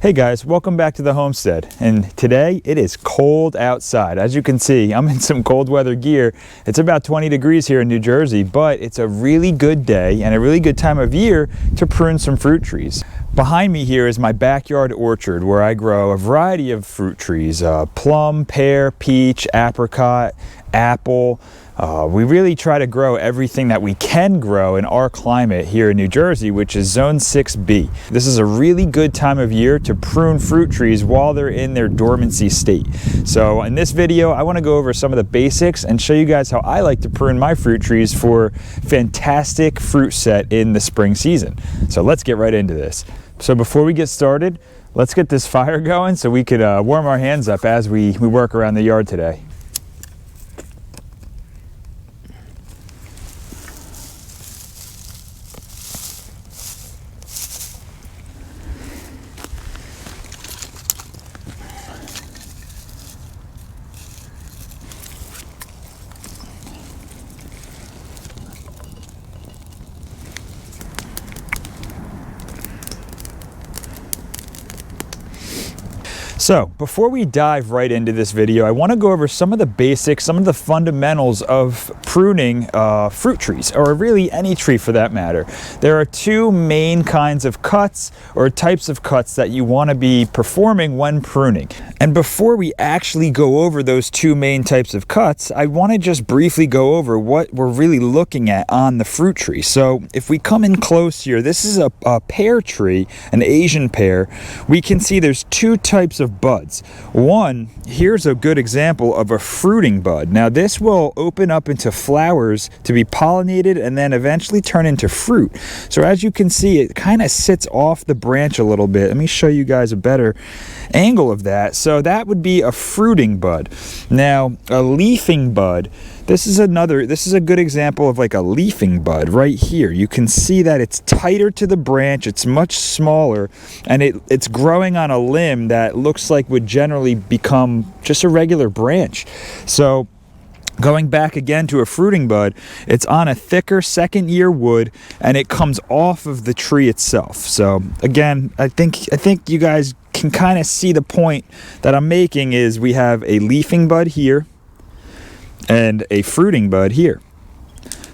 Hey guys, welcome back to the homestead, and today it is cold outside. As you can see, I'm in some cold weather gear. It's about 20 degrees here in New Jersey, but it's a really good day and a really good time of year to prune some fruit trees. Behind me here is my backyard orchard where I grow a variety of fruit trees, plum, pear, peach, apricot, apple. We really try to grow everything that we can grow in our climate here in New Jersey, which is Zone 6B. This is a really good time of year to prune fruit trees while they're in their dormancy state. So in this video, I want to go over some of the basics and show you guys how I like to prune my fruit trees for fantastic fruit set in the spring season. So let's get right into this. So before we get started, let's get this fire going so we could warm our hands up as we work around the yard today. So before we dive right into this video, I want to go over some of the basics, some of the fundamentals of pruning fruit trees, or really any tree for that matter. There are two main kinds of cuts or types of cuts that you want to be performing when pruning. And before we actually go over those two main types of cuts, I want to just briefly go over what we're really looking at on the fruit tree. So if we come in close here, this is a pear tree, an Asian pear. We can see there's two types of buds. One, here's a good example of a fruiting bud. Now this will open up into flowers to be pollinated and then eventually turn into fruit. So as you can see, it kind of sits off the branch a little bit. Let me show you guys a better angle of that. So that would be a fruiting bud. Now a leafing bud, this is a good example of like a leafing bud right here. You can see that it's tighter to the branch, it's much smaller, and it's growing on a limb that looks like would generally become just a regular branch. So going back again to a fruiting bud, it's on a thicker second year wood and it comes off of the tree itself. So again, I think you guys can kind of see the point that I'm making is we have a leafing bud here and a fruiting bud here.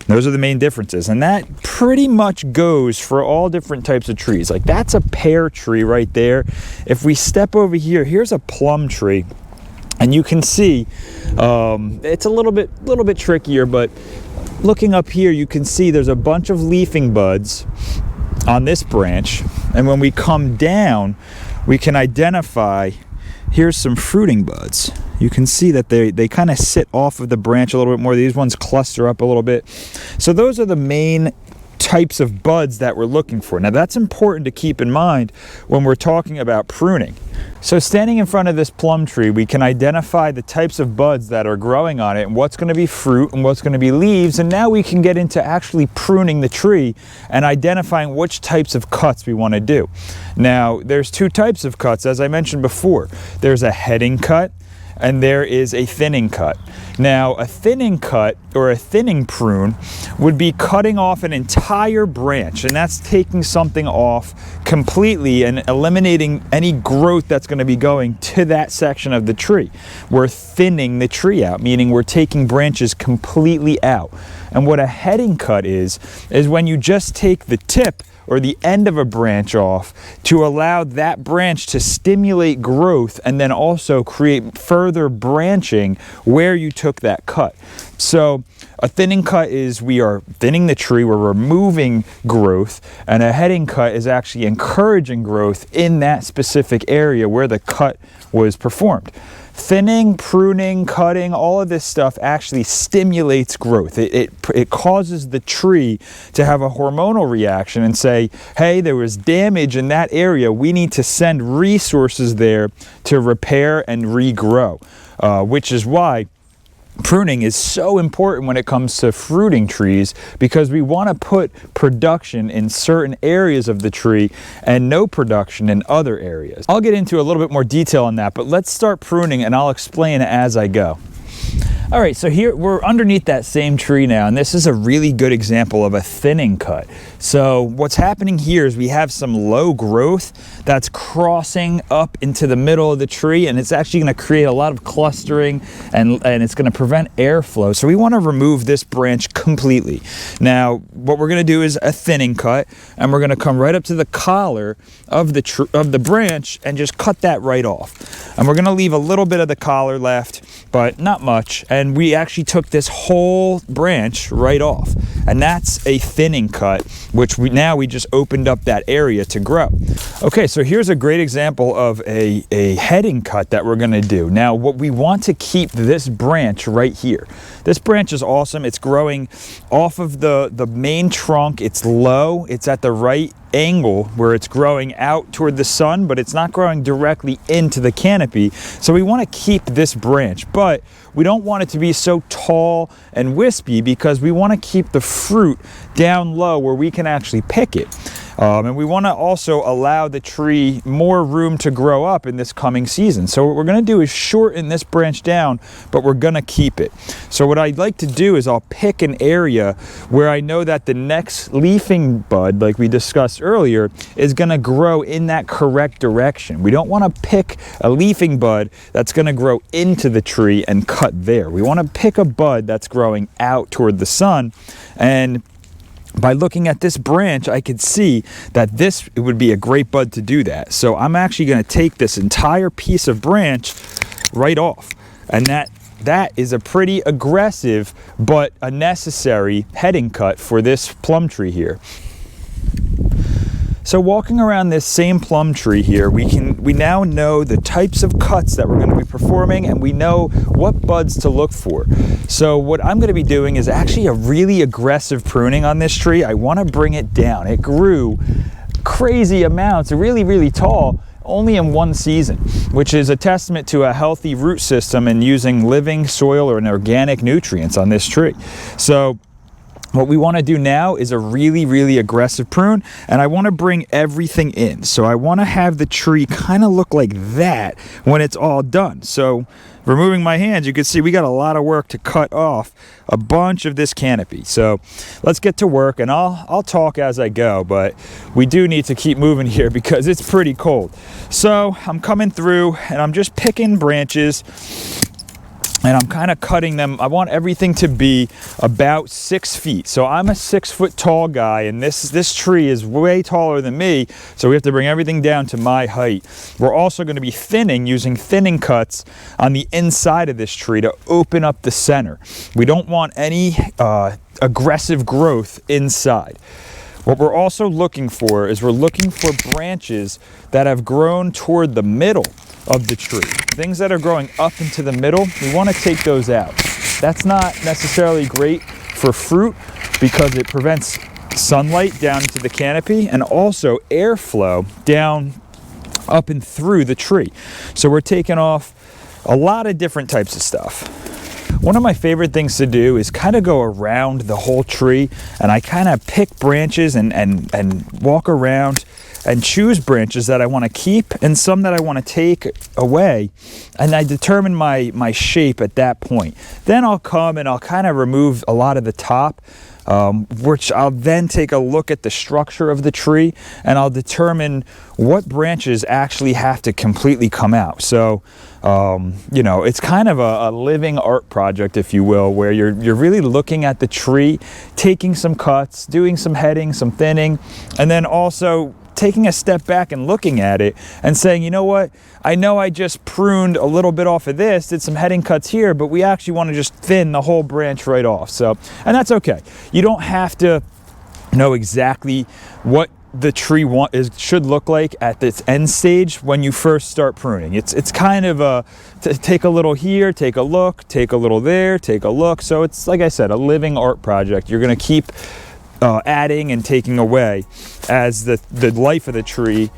Those are the main differences, and that pretty much goes for all different types of trees. Like that's a pear tree right there. If we step over here, here's a plum tree, and you can see it's a little bit trickier, but looking up here you can see there's a bunch of leafing buds on this branch, and when we come down we can identify here's some fruiting buds. You can see that they kind of sit off of the branch a little bit more. These ones cluster up a little bit. So those are the main types of buds that we're looking for. Now that's important to keep in mind when we're talking about pruning. So standing in front of this plum tree, we can identify the types of buds that are growing on it and what's going to be fruit and what's going to be leaves, and now we can get into actually pruning the tree and identifying which types of cuts we want to do. Now there's two types of cuts, as I mentioned before. There's a heading cut and there is a thinning cut. Now a thinning cut or a thinning prune would be cutting off an entire branch, and that's taking something off completely and eliminating any growth that's going to be going to that section of the tree. We're thinning the tree out, meaning we're taking branches completely out. And what a heading cut is when you just take the tip or the end of a branch off to allow that branch to stimulate growth and then also create further branching where you took that cut. So a thinning cut is we are thinning the tree, we're removing growth, and a heading cut is actually encouraging growth in that specific area where the cut was performed. Thinning, pruning, cutting, all of this stuff actually stimulates growth. It causes the tree to have a hormonal reaction and say, hey, there was damage in that area. We need to send resources there to repair and regrow, which is why pruning is so important when it comes to fruiting trees, because we want to put production in certain areas of the tree and no production in other areas. I'll get into a little bit more detail on that, but let's start pruning and I'll explain as I go. All right, so here we're underneath that same tree now, and this is a really good example of a thinning cut. So what's happening here is we have some low growth that's crossing up into the middle of the tree, and it's actually going to create a lot of clustering, and it's going to prevent airflow. So we want to remove this branch completely. Now, what we're going to do is a thinning cut, and we're going to come right up to the collar of the branch and just cut that right off. And we're going to leave a little bit of the collar left, but not much. And we actually took this whole branch right off, and that's a thinning cut, which we just opened up that area to grow. Okay, so here's a great example of a heading cut that we're going to do. Now, what we want to keep this branch right here. This branch is awesome. It's growing off of the main trunk. It's low. It's at the right angle where it's growing out toward the sun, but it's not growing directly into the canopy. So we want to keep this branch, but we don't want it to be so tall and wispy because we want to keep the fruit down low where we can actually pick it. And we want to also allow the tree more room to grow up in this coming season. So what we're going to do is shorten this branch down, but we're going to keep it. So what I'd like to do is I'll pick an area where I know that the next leafing bud, like we discussed earlier, is going to grow in that correct direction. We don't want to pick a leafing bud that's going to grow into the tree and cut there. We want to pick a bud that's growing out toward the sun, and by looking at this branch, I could see that it would be a great bud to do that. So I'm actually going to take this entire piece of branch right off. And that is a pretty aggressive but a necessary heading cut for this plum tree here. So walking around this same plum tree here, we now know the types of cuts that we're going to be performing, and we know what buds to look for. So what I'm going to be doing is actually a really aggressive pruning on this tree. I want to bring it down. It grew crazy amounts, really, really tall, only in one season, which is a testament to a healthy root system and using living soil or organic nutrients on this tree. So what we want to do now is a really, really aggressive prune, and I want to bring everything in. So I want to have the tree kind of look like that when it's all done. So removing my hands, you can see we got a lot of work to cut off a bunch of this canopy. So let's get to work, and I'll talk as I go, but we do need to keep moving here because it's pretty cold. So I'm coming through and I'm just picking branches, and I'm kind of cutting them. I want everything to be about 6 feet. So I'm a 6 foot tall guy, and this tree is way taller than me, so we have to bring everything down to my height. We're also going to be thinning, using thinning cuts on the inside of this tree to open up the center. We don't want any aggressive growth inside. What we're also looking for is we're looking for branches that have grown toward the middle of the tree. Things that are growing up into the middle, we want to take those out. That's not necessarily great for fruit because it prevents sunlight down into the canopy and also airflow down up and through the tree. So we're taking off a lot of different types of stuff. One of my favorite things to do is kind of go around the whole tree, and I kind of pick branches and walk around and choose branches that I want to keep and some that I want to take away, and I determine my shape at that point. Then I'll come and I'll kind of remove a lot of the top, which I'll then take a look at the structure of the tree, and I'll determine what branches actually have to completely come out. So you know, it's kind of a living art project, if you will, where you're really looking at the tree, taking some cuts, doing some heading, some thinning, and then also taking a step back and looking at it and saying, you know what, I know I just pruned a little bit off of this, did some heading cuts here, but we actually want to just thin the whole branch right off. So, and that's okay. You don't have to know exactly what the tree should look like at its end stage when you first start pruning. It's kind of take a little here, take a look, take a little there, take a look. So it's, like I said, a living art project. You're going to keep adding and taking away as the life of the tree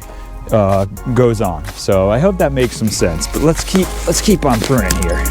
goes on. So I hope that makes some sense, but let's keep on pruning here.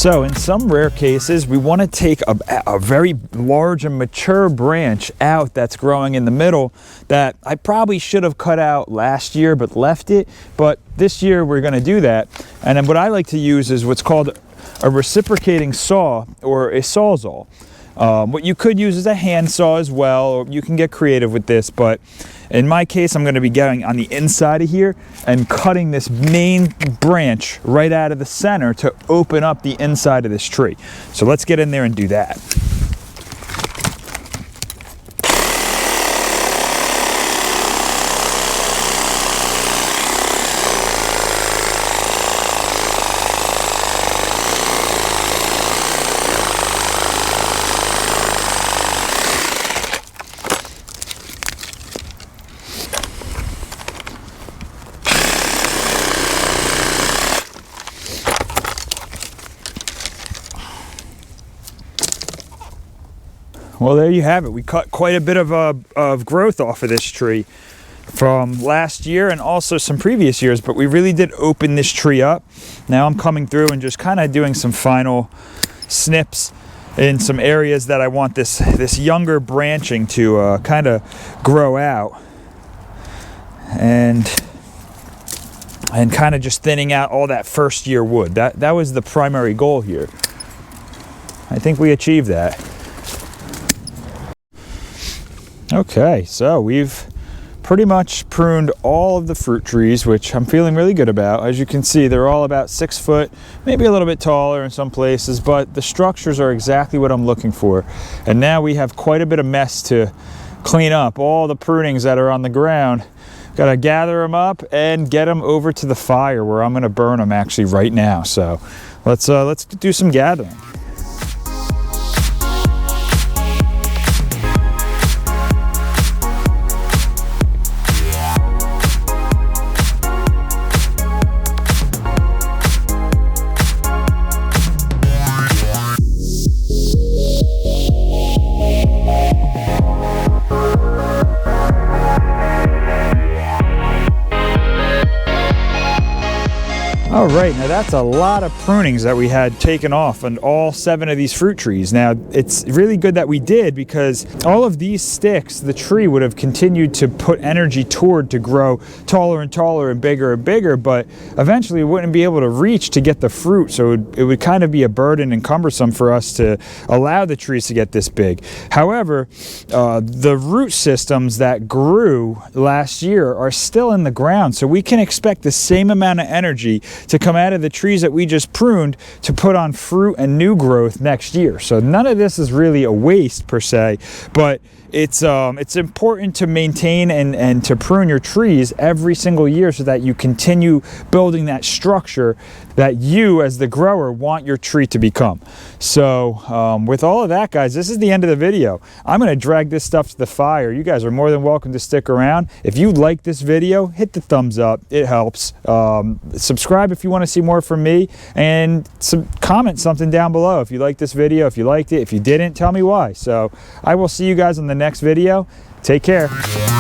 So in some rare cases, we want to take a very large and mature branch out that's growing in the middle that I probably should have cut out last year but left it. But this year we're going to do that. And then what I like to use is what's called a reciprocating saw or a sawzall. What you could use is a hand saw as well, or you can get creative with this, but in my case, I'm going to be going on the inside of here and cutting this main branch right out of the center to open up the inside of this tree. So let's get in there and do that. Well, there you have it. We cut quite a bit of growth off of this tree from last year and also some previous years, but we really did open this tree up. Now I'm coming through and just kind of doing some final snips in some areas that I want this younger branching to kind of grow out, and kind of just thinning out all that first year wood. That was the primary goal here. I think we achieved that. Okay, so we've pretty much pruned all of the fruit trees, which I'm feeling really good about. As you can see, they're all about 6 foot, maybe a little bit taller in some places, but the structures are exactly what I'm looking for. And now we have quite a bit of mess to clean up. All the prunings that are on the ground, gotta gather them up and get them over to the fire where I'm gonna burn them actually right now. So let's do some gathering. All right, now that's a lot of prunings that we had taken off on all 7 of these fruit trees. Now, it's really good that we did, because all of these sticks, the tree would have continued to put energy toward to grow taller and taller and bigger, but eventually it wouldn't be able to reach to get the fruit. So it would kind of be a burden and cumbersome for us to allow the trees to get this big. However, the root systems that grew last year are still in the ground, so we can expect the same amount of energy to come out of the trees that we just pruned to put on fruit and new growth next year. So none of this is really a waste per se, but it's important to maintain and to prune your trees every single year so that you continue building that structure that you as the grower want your tree to become. So with all of that, guys, this is the end of the video. I'm going to drag this stuff to the fire. You guys are more than welcome to stick around. If you like this video, hit the thumbs up. It helps. Subscribe if you want to see more from me, and comment something down below if you like this video, if you liked it. If you didn't, tell me why. So I will see you guys on the next video. Take care.